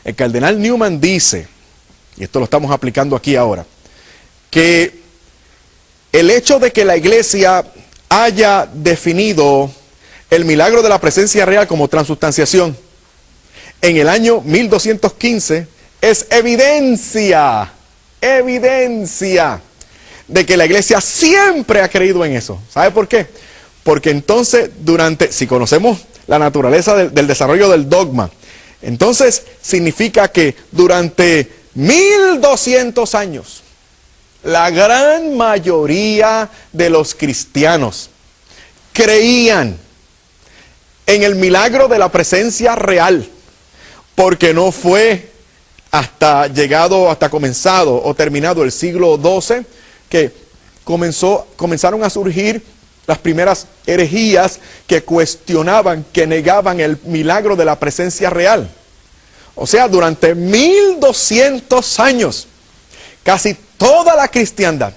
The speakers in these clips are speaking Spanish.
El cardenal Newman dice, y esto lo estamos aplicando aquí ahora, que el hecho de que la iglesia haya definido el milagro de la presencia real como transubstanciación en el año 1215 es evidencia de que la iglesia siempre ha creído en eso. ¿Sabe por qué? Porque entonces si conocemos la naturaleza del desarrollo del dogma, entonces significa que durante 1200 años, la gran mayoría de los cristianos creían en el milagro de la presencia real, porque no fue hasta comenzado o terminado el siglo XII que comenzaron a surgir las primeras herejías que cuestionaban, que negaban el milagro de la presencia real. O sea, durante 1200 años, casi toda la cristiandad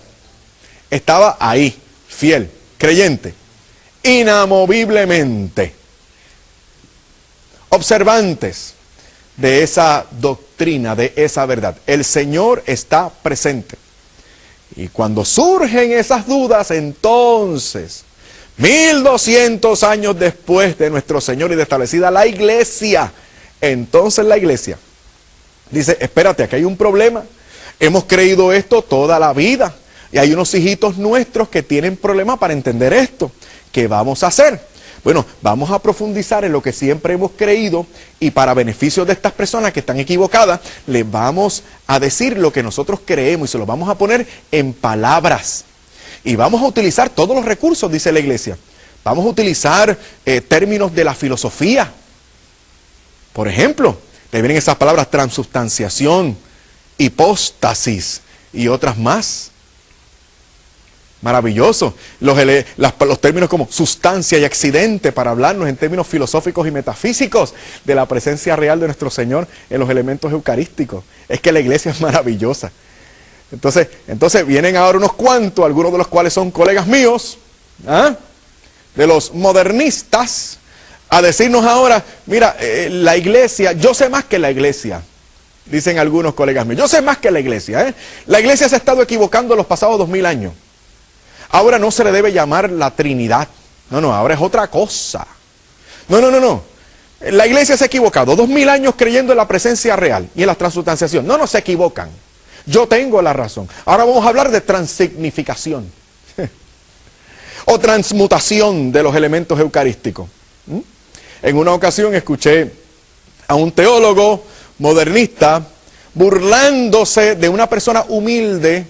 estaba ahí, fiel, creyente, inamoviblemente, observantes de esa doctrina, de esa verdad. El Señor está presente. Y cuando surgen esas dudas, entonces, 1200 años después de nuestro Señor y de establecida la iglesia, entonces la iglesia dice, espérate, aquí hay un problema. Hemos creído esto toda la vida. Y hay unos hijitos nuestros que tienen problemas para entender esto. ¿Qué vamos a hacer? Bueno, vamos a profundizar en lo que siempre hemos creído y para beneficio de estas personas que están equivocadas, les vamos a decir lo que nosotros creemos y se lo vamos a poner en palabras. Y vamos a utilizar todos los recursos, dice la iglesia. Vamos a utilizar términos de la filosofía. Por ejemplo, le vienen esas palabras transubstanciación, hipóstasis y otras más. Maravilloso. Los términos como sustancia y accidente para hablarnos en términos filosóficos y metafísicos de la presencia real de nuestro Señor en los elementos eucarísticos. Es que la iglesia es maravillosa. Entonces vienen ahora unos cuantos, algunos de los cuales son colegas míos, de los modernistas, a decirnos ahora, mira, la iglesia, yo sé más que la iglesia. Dicen algunos colegas míos, yo sé más que la iglesia. La iglesia se ha estado equivocando los pasados 2000 años. Ahora no se le debe llamar la Trinidad. No, ahora es otra cosa. No. La iglesia se ha equivocado. 2000 años creyendo en la presencia real y en la transubstanciación. No se equivocan. Yo tengo la razón. Ahora vamos a hablar de transignificación. O transmutación de los elementos eucarísticos. En una ocasión escuché a un teólogo modernista burlándose de una persona humilde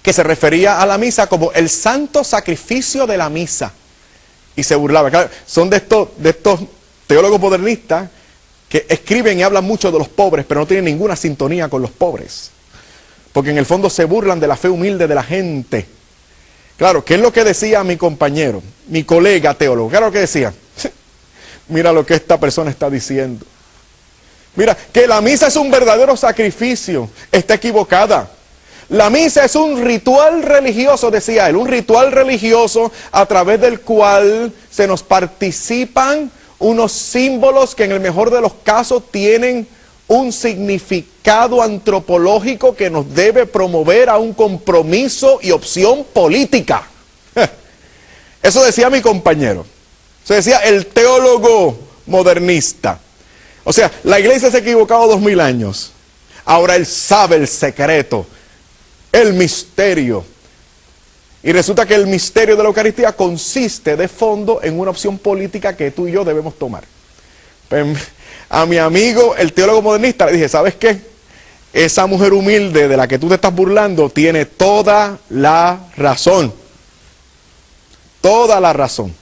que se refería a la misa como el santo sacrificio de la misa. Y se burlaba. Claro, son de estos teólogos modernistas que escriben y hablan mucho de los pobres, pero no tienen ninguna sintonía con los pobres. Porque en el fondo se burlan de la fe humilde de la gente. Claro, ¿qué es lo que decía mi compañero, mi colega teólogo? ¿Qué es lo que decía? Mira lo que esta persona está diciendo. Mira, que la misa es un verdadero sacrificio. Está equivocada. La misa es un ritual religioso, decía él, un ritual religioso a través del cual se nos participan unos símbolos que en el mejor de los casos tienen un significado antropológico que nos debe promover a un compromiso y opción política. Eso decía mi compañero. Eso decía el teólogo modernista. O sea, la iglesia se ha equivocado 2000 años. Ahora él sabe el secreto, el misterio. Y resulta que el misterio de la Eucaristía consiste de fondo en una opción política que tú y yo debemos tomar. Pues, a mi amigo, el teólogo modernista, le dije, ¿sabes qué? Esa mujer humilde de la que tú te estás burlando tiene toda la razón. Toda la razón.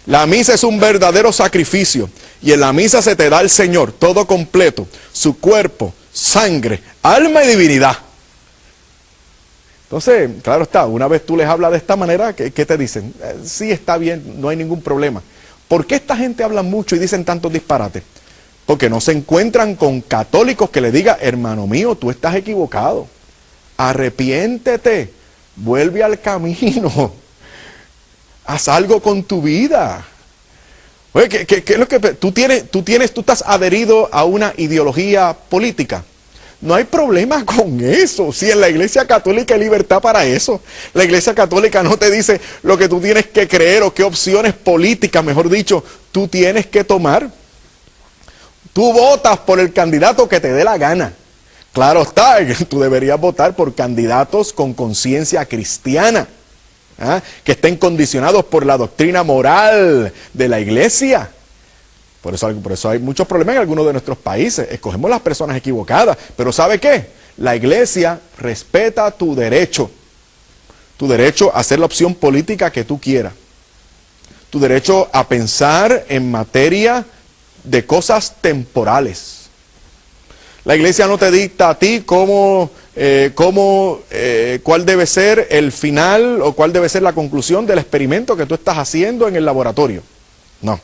La misa es un verdadero sacrificio. Y en la misa se te da el Señor, todo completo, su cuerpo, sangre, alma y divinidad. Entonces, claro está, una vez tú les hablas de esta manera, ¿qué te dicen? Sí, está bien, no hay ningún problema. ¿Por qué esta gente habla mucho y dicen tantos disparates? Porque no se encuentran con católicos que le digan, hermano mío, tú estás equivocado. Arrepiéntete, vuelve al camino, haz algo con tu vida. Oye, ¿qué es lo que tú estás adherido a una ideología política? No hay problema con eso. Si en la Iglesia Católica hay libertad para eso. La Iglesia Católica no te dice lo que tú tienes que creer o qué opciones políticas, mejor dicho, tú tienes que tomar. Tú votas por el candidato que te dé la gana. Claro está, tú deberías votar por candidatos con conciencia cristiana, que estén condicionados por la doctrina moral de la Iglesia. Por eso hay muchos problemas en algunos de nuestros países. Escogemos las personas equivocadas. Pero ¿sabe qué? La Iglesia respeta tu derecho a hacer la opción política que tú quieras. Tu derecho a pensar en materia de cosas temporales. La Iglesia no te dicta a ti cuál debe ser el final o cuál debe ser la conclusión del experimento que tú estás haciendo en el laboratorio. No.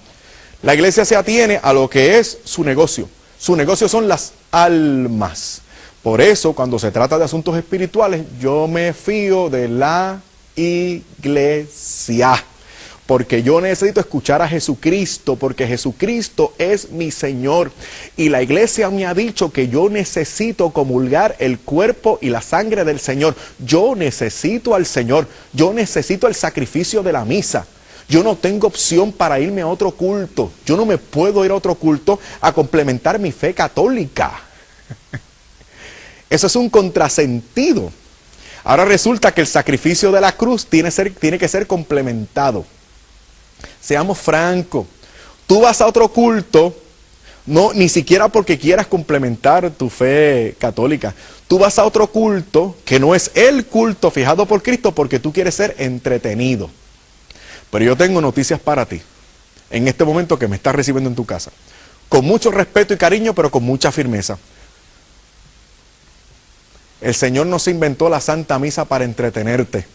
La Iglesia se atiene a lo que es su negocio. Su negocio son las almas. Por eso, cuando se trata de asuntos espirituales, yo me fío de la Iglesia. Porque yo necesito escuchar a Jesucristo, porque Jesucristo es mi Señor. Y la Iglesia me ha dicho que yo necesito comulgar el cuerpo y la sangre del Señor. Yo necesito al Señor. Yo necesito el sacrificio de la misa. Yo no tengo opción para irme a otro culto. Yo no me puedo ir a otro culto a complementar mi fe católica. Eso es un contrasentido. Ahora resulta que el sacrificio de la cruz tiene que ser complementado. Seamos francos. Tú vas a otro culto, no, ni siquiera porque quieras complementar tu fe católica. Tú vas a otro culto que no es el culto fijado por Cristo porque tú quieres ser entretenido. Pero yo tengo noticias para ti, en este momento que me estás recibiendo en tu casa. Con mucho respeto y cariño, pero con mucha firmeza. El Señor no se inventó la Santa Misa para entretenerte.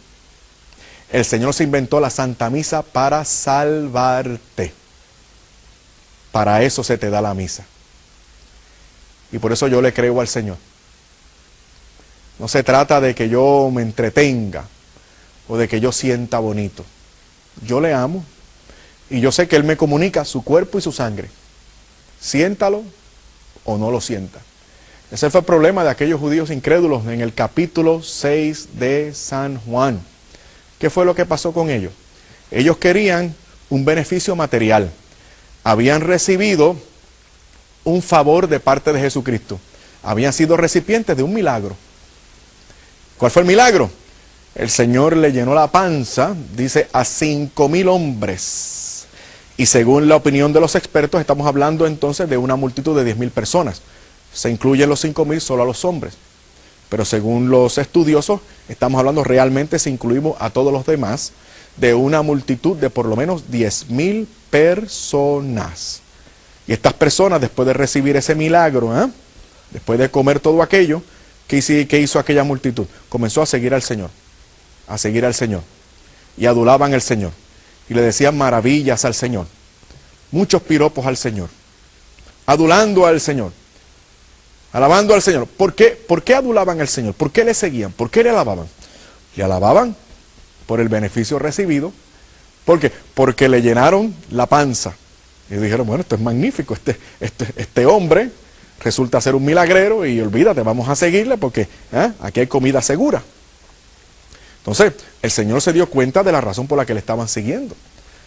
El Señor se inventó la Santa Misa para salvarte. Para eso se te da la misa. Y por eso yo le creo al Señor. No se trata de que yo me entretenga o de que yo sienta bonito. Yo le amo y yo sé que Él me comunica su cuerpo y su sangre. Siéntalo o no lo sienta. Ese fue el problema de aquellos judíos incrédulos en el capítulo 6 de San Juan. ¿Qué fue lo que pasó con ellos? Ellos querían un beneficio material. Habían recibido un favor de parte de Jesucristo. Habían sido recipientes de un milagro. ¿Cuál fue el milagro? El Señor le llenó la panza, dice, a 5,000 hombres. Y según la opinión de los expertos, estamos hablando entonces de una multitud de 10,000 personas. Se incluyen los 5,000 solo a los hombres. Pero según los estudiosos, estamos hablando realmente, si incluimos a todos los demás, de una multitud de por lo menos 10,000 personas. Y estas personas, después de recibir ese milagro, después de comer todo aquello, ¿qué hizo aquella multitud? Comenzó a seguir al Señor. A seguir al Señor. Y adulaban al Señor. Y le decían maravillas al Señor. Muchos piropos al Señor. Adulando al Señor. Alabando al Señor. ¿Por qué adulaban al Señor? ¿Por qué le seguían? ¿Por qué le alababan? Le alababan por el beneficio recibido. ¿Por qué? Porque le llenaron la panza. Y dijeron, bueno, esto es magnífico. Este hombre resulta ser un milagrero y olvídate, vamos a seguirle porque aquí hay comida segura. Entonces, el Señor se dio cuenta de la razón por la que le estaban siguiendo.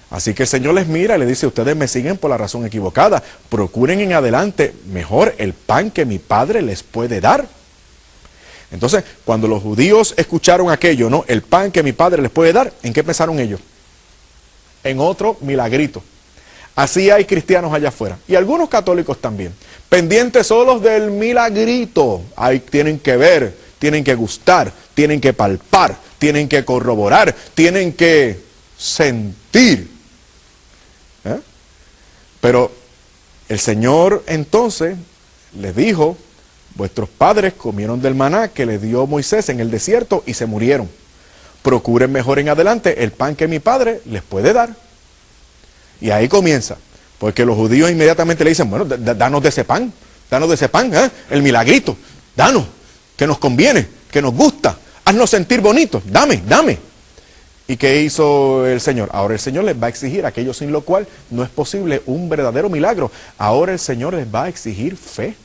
Así que el Señor les mira y le dice, ustedes me siguen por la razón equivocada. Procuren en adelante mejor el pan que mi Padre les puede dar. Entonces, cuando los judíos escucharon aquello, ¿no? El pan que mi Padre les puede dar, ¿en qué pensaron ellos? En otro milagrito. Así hay cristianos allá afuera. Y algunos católicos también. Pendientes solos del milagrito. Ahí tienen que ver, tienen que gustar, tienen que palpar, tienen que corroborar, tienen que sentir. Pero el Señor entonces les dijo, vuestros padres comieron del maná que les dio Moisés en el desierto y se murieron. Procuren mejor en adelante el pan que mi Padre les puede dar. Y ahí comienza, porque los judíos inmediatamente le dicen, bueno, danos de ese pan, el milagrito, danos, que nos conviene, que nos gusta, haznos sentir bonitos, dame. ¿Y qué hizo el Señor? Ahora el Señor les va a exigir aquello sin lo cual no es posible un verdadero milagro. Ahora el Señor les va a exigir fe.